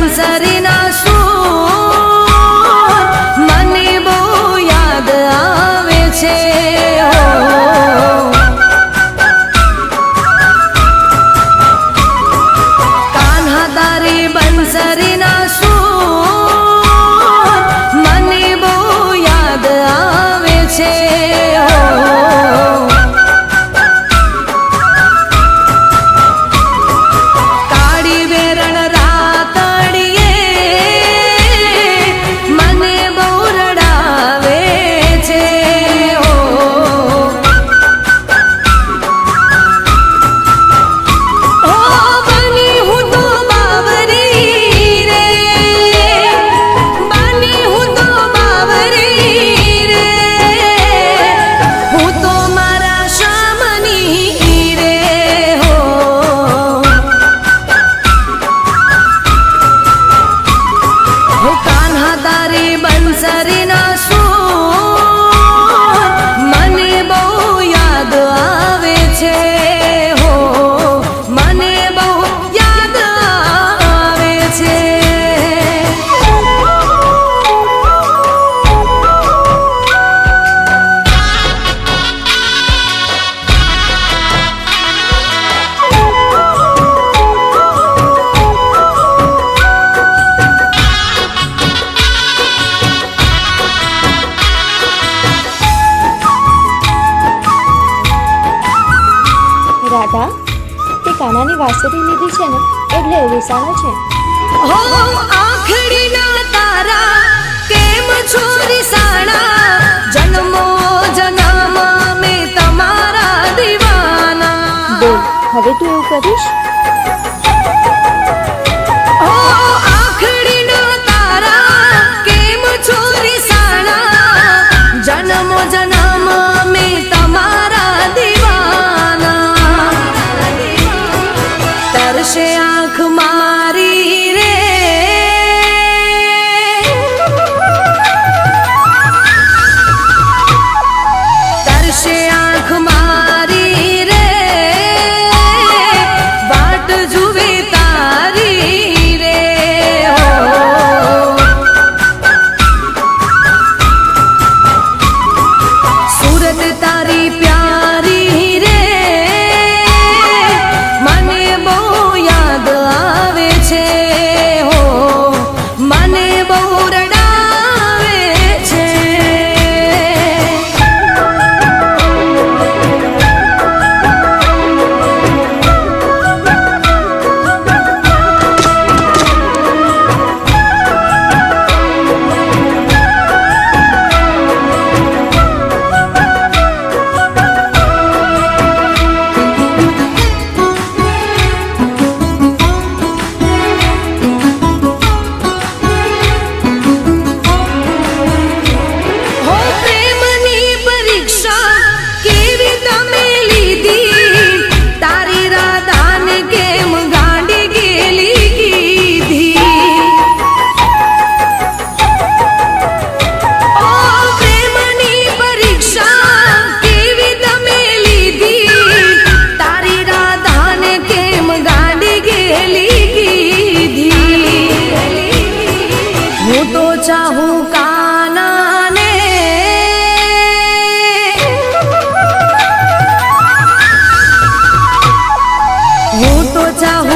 બંસરીના સૂર મને બહુ યાદ આવે છે. કાન્હા તારી બંસરીના સૂર મને બહુ યાદ આવે છે. બંસરીના સૂર મને બહુ યાદ આવે છે. હો મને બહુ યાદ આવે છે. રાધા, તે કાનાની વાંસળી લીધી છે ને એટલે વિસાણો છે. હો આખડીના તારા કેમ છો રિસાણા, જન્મો જન્મ મેં તમારા દીવાના. બોલ, હવે તું એવું કરીશ? હો આખડીના તારા કેમ છો રિસાણા, જન્મો જન્મ મેં તમારા દીવાના. તરસે આંખ મારી રે, તરસે આંખ મારી રે, વાટ જુએ તારી રે. સુરત તારી પ્યારી રે, મને બહુ યાદ આવે છે. હો મને બહુ રડાવે છે. હો પ્રેમની પરીક્ષા કેવી તમે લીધી, તારી રાધાને કેમ ગાંડી ગેલી કીધી. ઓ પ્રેમની પરીક્ષા કેવી તમે લીધી, તારી રાધાને કેમ ગાંડી ગેલી કીધી. હું તો ચાહું કાનાને, હું તો ચાહું